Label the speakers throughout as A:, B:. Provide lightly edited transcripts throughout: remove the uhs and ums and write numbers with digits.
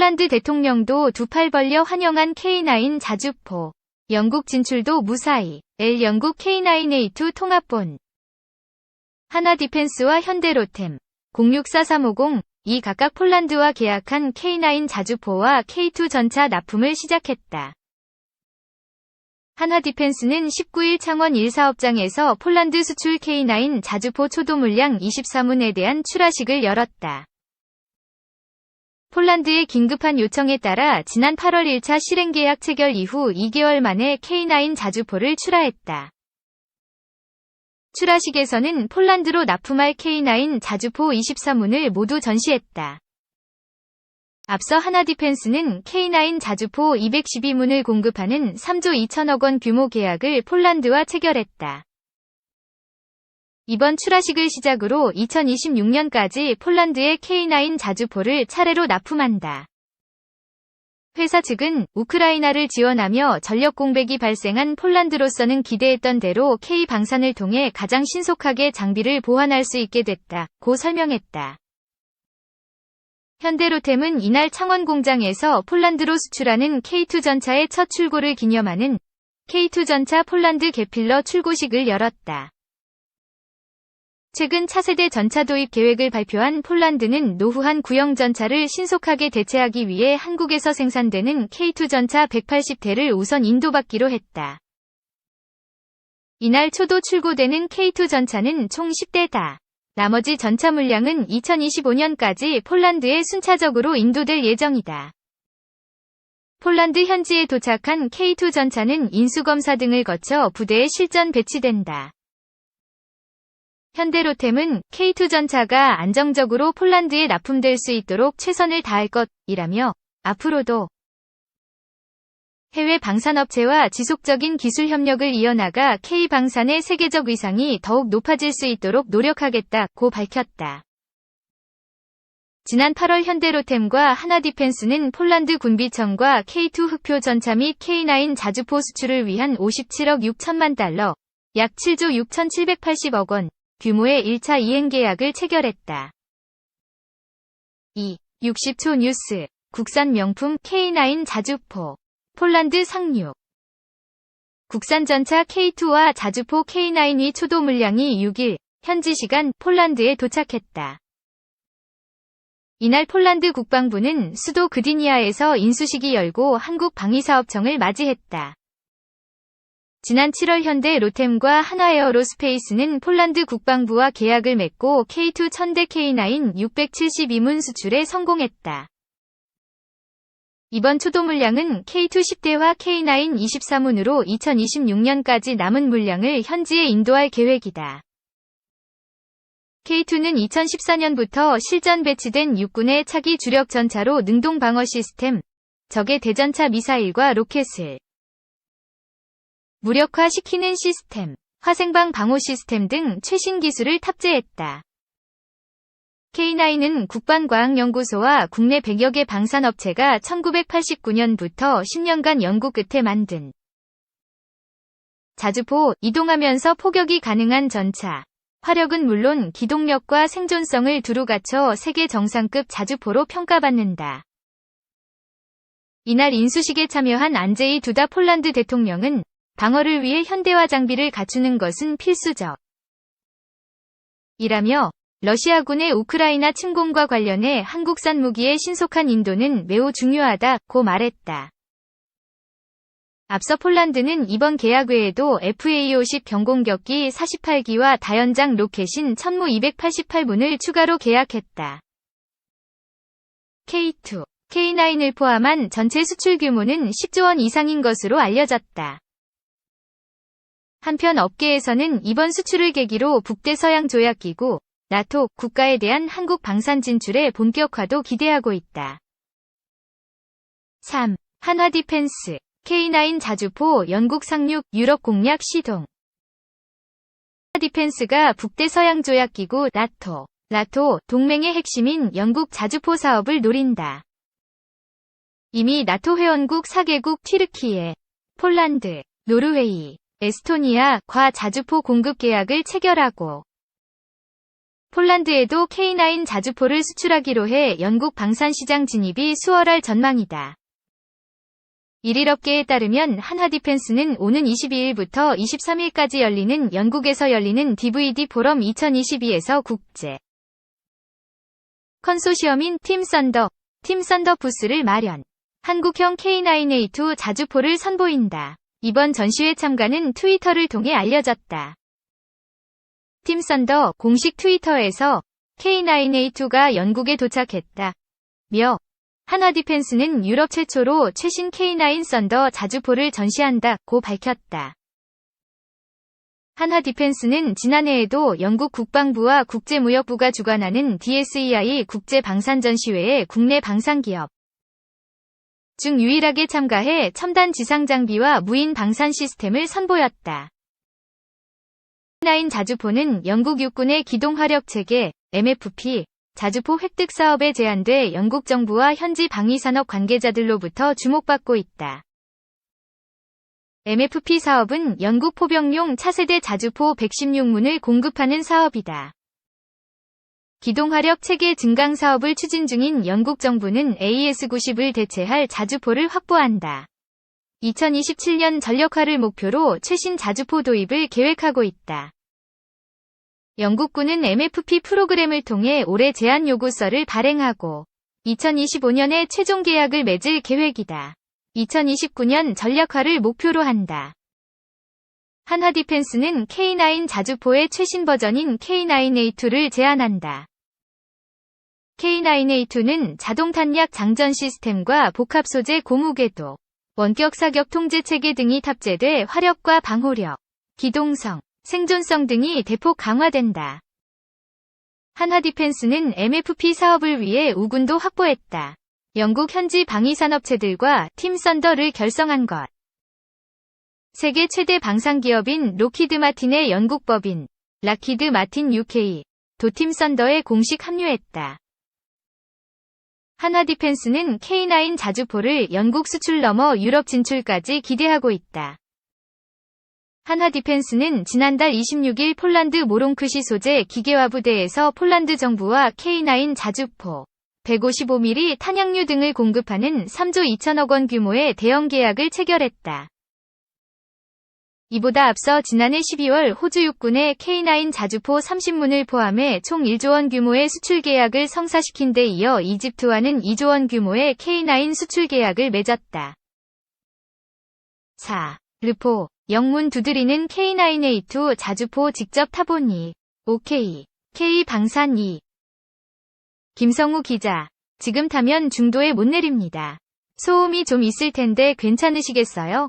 A: 폴란드 대통령도 두 팔 벌려 환영한 K9 자주포. 영국 진출도 무사히. 영국 K9A2 통합본. 하나디펜스와 현대로템 064350 이 각각 폴란드와 계약한 K9 자주포와 K2 전차 납품을 시작했다. 한화디펜스는 19일 창원 1사업장에서 폴란드 수출 K9 자주포 초도 물량 24문에 대한 출하식을 열었다. 폴란드의 긴급한 요청에 따라 지난 8월 1차 실행계약 체결 이후 2개월 만에 K9 자주포를 출하했다. 출하식에서는 폴란드로 납품할 K9 자주포 24문을 모두 전시했다. 앞서 하나디펜스는 K9 자주포 212문을 공급하는 3조 2천억 원 규모 계약을 폴란드와 체결했다. 이번 출하식을 시작으로 2026년까지 폴란드의 K9 자주포를 차례로 납품한다. 회사 측은 우크라이나를 지원하며 전력 공백이 발생한 폴란드로서는 기대했던 대로 K 방산을 통해 가장 신속하게 장비를 보완할 수 있게 됐다고 설명했다. 현대로템은 이날 창원 공장에서 폴란드로 수출하는 K2 전차의 첫 출고를 기념하는 K2 전차 폴란드 개필러 출고식을 열었다. 최근 차세대 전차 도입 계획을 발표한 폴란드는 노후한 구형 전차를 신속하게 대체하기 위해 한국에서 생산되는 K2 전차 180대를 우선 인도받기로 했다. 이날 초도 출고되는 K2 전차는 총 10대다. 나머지 전차 물량은 2025년까지 폴란드에 순차적으로 인도될 예정이다. 폴란드 현지에 도착한 K2 전차는 인수검사 등을 거쳐 부대에 실전 배치된다. 현대로템은 K2 전차가 안정적으로 폴란드에 납품될 수 있도록 최선을 다할 것이라며 앞으로도 해외 방산업체와 지속적인 기술 협력을 이어나가 K 방산의 세계적 위상이 더욱 높아질 수 있도록 노력하겠다고 밝혔다. 지난 8월 현대로템과 하나디펜스는 폴란드 군비청과 K2 흑표 전차 및 K9 자주포 수출을 위한 57억 6천만 달러, 약 7조 6,780억 원 규모의 1차 이행 계약을 체결했다. 60초 뉴스. 국산 명품 K9 자주포. 폴란드 상륙. 국산 전차 K2와 자주포 K9이 초도 물량이 6일, 현지 시간 폴란드에 도착했다. 이날 폴란드 국방부는 수도 그디니아에서 인수식이 열고 한국 방위사업청을 맞이했다. 지난 7월 현대 로템과 하나에어로스페이스는 폴란드 국방부와 계약을 맺고 K2 1000대 K9 672문 수출에 성공했다. 이번 초도 물량은 K2 10대와 K9 24문으로 2026년까지 남은 물량을 현지에 인도할 계획이다. K2는 2014년부터 실전 배치된 육군의 차기 주력 전차로 능동 방어 시스템, 적의 대전차 미사일과 로켓을 무력화시키는 시스템, 화생방 방호 시스템 등 최신 기술을 탑재했다. K9은 국방과학연구소와 국내 100여 개 방산업체가 1989년부터 10년간 연구 끝에 만든 자주포, 이동하면서 포격이 가능한 전차. 화력은 물론 기동력과 생존성을 두루 갖춰 세계 정상급 자주포로 평가받는다. 이날 인수식에 참여한 안제이 두다 폴란드 대통령은 방어를 위해 현대화 장비를 갖추는 것은 필수적 이라며 러시아군의 우크라이나 침공과 관련해 한국산 무기의 신속한 인도는 매우 중요하다고 말했다. 앞서 폴란드는 이번 계약 외에도 FA-50 경공격기 48기와 다연장 로켓인 천무 288문을 추가로 계약했다. K2, K9을 포함한 전체 수출 규모는 10조 원 이상인 것으로 알려졌다. 한편 업계에서는 이번 수출을 계기로 북대서양조약기구, 나토 국가에 대한 한국 방산 진출의 본격화도 기대하고 있다. 3. 한화디펜스, K9 자주포 영국 상륙 유럽 공략 시동. 한화디펜스가 북대서양조약기구 나토 동맹의 핵심인 영국 자주포 사업을 노린다. 이미 나토 회원국 4개국 튀르키예, 폴란드, 노르웨이, 에스토니아 과 자주포 공급 계약을 체결하고 폴란드에도 K9 자주포를 수출하기로 해 영국 방산시장 진입이 수월할 전망이다. 일일업계에 따르면 한화디펜스는 오는 22일부터 23일까지 영국에서 열리는 DVD 포럼 2022에서 국제 컨소시엄인 팀 썬더 부스를 마련. 한국형 K9A2 자주포를 선보인다. 이번 전시회 참가는 트위터를 통해 알려졌다. 팀 썬더 공식 트위터에서 K9A2가 영국에 도착했다. 며 한화디펜스는 유럽 최초로 최신 K9 썬더 자주포를 전시한다고 밝혔다. 한화디펜스는 지난해에도 영국 국방부와 국제무역부가 주관하는 DSEI 국제방산전시회에 국내 방산기업 중 유일하게 참가해 첨단 지상장비와 무인 방산 시스템을 선보였다. K9 자주포는 영국 육군의 기동화력체계 MFP 자주포 획득 사업에 제한돼 영국 정부와 현지 방위산업 관계자들로부터 주목받고 있다. MFP 사업은 영국 포병용 차세대 자주포 116문을 공급하는 사업이다. 기동화력 체계 증강 사업을 추진 중인 영국 정부는 AS-90을 대체할 자주포를 확보한다. 2027년 전력화를 목표로 최신 자주포 도입을 계획하고 있다. 영국군은 MFP 프로그램을 통해 올해 제안 요구서를 발행하고 2025년에 최종 계약을 맺을 계획이다. 2029년 전력화를 목표로 한다. 한화디펜스는 K9 자주포의 최신 버전인 K9A2를 제안한다. K9A2는 자동 탄약 장전 시스템과 복합 소재 고무궤도, 원격 사격 통제 체계 등이 탑재돼 화력과 방호력, 기동성, 생존성 등이 대폭 강화된다. 한화디펜스는 MFP 사업을 위해 우군도 확보했다. 영국 현지 방위산업체들과 팀 썬더를 결성한 것. 세계 최대 방산기업인 로키드 마틴의 영국 법인 락히드 마틴 UK 도 팀 썬더에 공식 합류했다. 한화디펜스는 K9 자주포를 영국 수출 넘어 유럽 진출까지 기대하고 있다. 한화디펜스는 지난달 26일 폴란드 모롱크시 소재 기계화부대에서 폴란드 정부와 K9 자주포 155mm 탄약류 등을 공급하는 3조 2천억 원 규모의 대형 계약을 체결했다. 이보다 앞서 지난해 12월 호주 육군의 K9 자주포 30문을 포함해 총 1조 원 규모의 수출 계약을 성사시킨 데 이어 이집트와는 2조 원 규모의 K9 수출 계약을 맺었다. 4. 르포, 영문 두드리는 K9A2 자주포 직접 타보니. OK. K방산 2. 김성우 기자. 지금 타면 중도에 못 내립니다. 소음이 좀 있을 텐데 괜찮으시겠어요?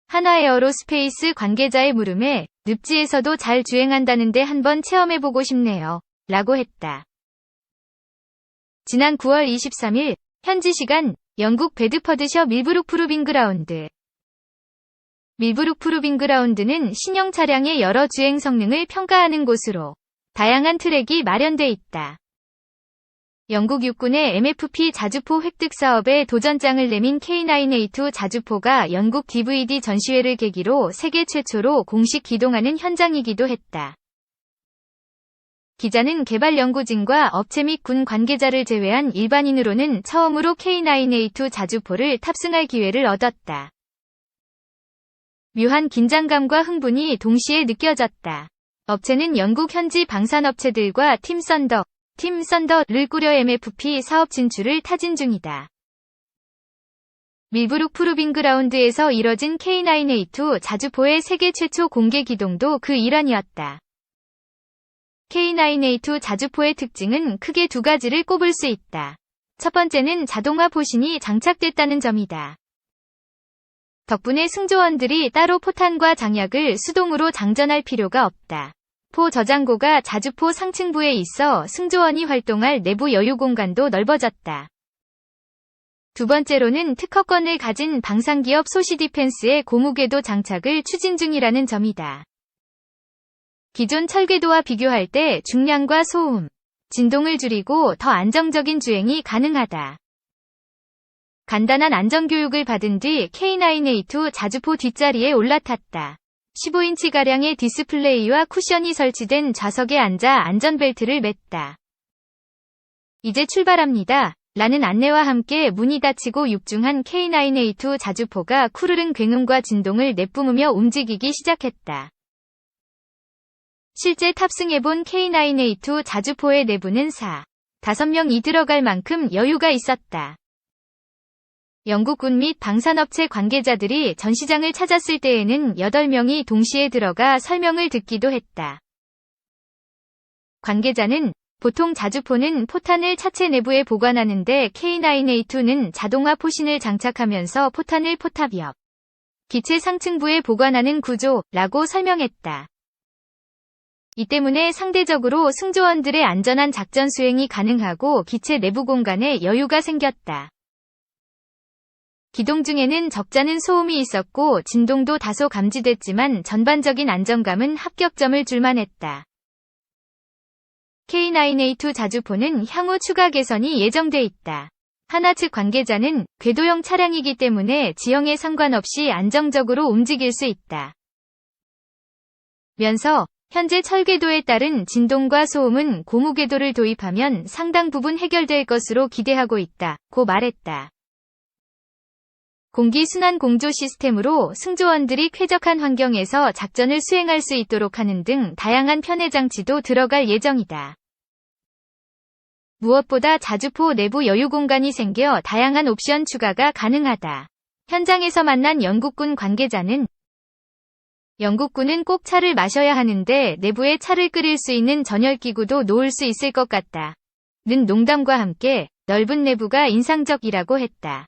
A: 한화에어로스페이스 관계자의 물음에 늪지에서도 잘 주행한다는데 한번 체험해보고 싶네요. 라고 했다. 지난 9월 23일 현지 시간 영국 베드퍼드셔 밀브룩 프루빙 그라운드. 밀브룩 프루빙 그라운드는 신형 차량의 여러 주행 성능을 평가하는 곳으로 다양한 트랙이 마련돼 있다. 영국 육군의 MFP 자주포 획득 사업에 도전장을 내민 K9A2 자주포가 영국 DVD 전시회를 계기로 세계 최초로 공식 기동하는 현장이기도 했다. 기자는 개발 연구진과 업체 및 군 관계자를 제외한 일반인으로는 처음으로 K9A2 자주포를 탑승할 기회를 얻었다. 묘한 긴장감과 흥분이 동시에 느껴졌다. 업체는 영국 현지 방산업체들과 팀 썬더를 꾸려 MFP 사업 진출을 타진 중이다. 밀브룩 프루빙 그라운드에서 이뤄진 K9A2 자주포의 세계 최초 공개 기동도 그 일환이었다. K9A2 자주포의 특징은 크게 두 가지를 꼽을 수 있다. 첫 번째는 자동화 포신이 장착됐다는 점이다. 덕분에 승조원들이 따로 포탄과 장약을 수동으로 장전할 필요가 없다. 포 저장고가 자주포 상층부에 있어 승조원이 활동할 내부 여유 공간도 넓어졌다. 두 번째로는 특허권을 가진 방산기업 소시디펜스의 고무궤도 장착을 추진 중이라는 점이다. 기존 철궤도와 비교할 때 중량과 소음, 진동을 줄이고 더 안정적인 주행이 가능하다. 간단한 안전교육을 받은 뒤 K9A2 자주포 뒷자리에 올라탔다. 15인치가량의 디스플레이와 쿠션이 설치된 좌석에 앉아 안전벨트를 맸다. 이제 출발합니다. 라는 안내와 함께 문이 닫히고 육중한 K9A2 자주포가 쿠르릉 굉음과 진동을 내뿜으며 움직이기 시작했다. 실제 탑승해본 K9A2 자주포의 내부는 5명이 들어갈 만큼 여유가 있었다. 영국군 및 방산업체 관계자들이 전시장을 찾았을 때에는 8명이 동시에 들어가 설명을 듣기도 했다. 관계자는 보통 자주포는 포탄을 차체 내부에 보관하는데 K9A2는 자동화 포신을 장착하면서 포탄을 포탑 옆 기체 상층부에 보관하는 구조라고 설명했다. 이 때문에 상대적으로 승조원들의 안전한 작전 수행이 가능하고 기체 내부 공간에 여유가 생겼다. 기동 중에는 적잖은 소음이 있었고 진동도 다소 감지됐지만 전반적인 안정감은 합격점을 줄만했다. K9A2 자주포는 향후 추가 개선이 예정돼 있다. 하나 측 관계자는 궤도형 차량이기 때문에 지형에 상관없이 안정적으로 움직일 수 있다. 면서 현재 철궤도에 따른 진동과 소음은 고무궤도를 도입하면 상당 부분 해결될 것으로 기대하고 있다고 말했다. 공기순환 공조 시스템으로 승조원들이 쾌적한 환경에서 작전을 수행할 수 있도록 하는 등 다양한 편의 장치도 들어갈 예정이다. 무엇보다 자주포 내부 여유 공간이 생겨 다양한 옵션 추가가 가능하다. 현장에서 만난 영국군 관계자는 영국군은 꼭 차를 마셔야 하는데 내부에 차를 끓일 수 있는 전열기구도 놓을 수 있을 것 같다. 는 농담과 함께 넓은 내부가 인상적이라고 했다.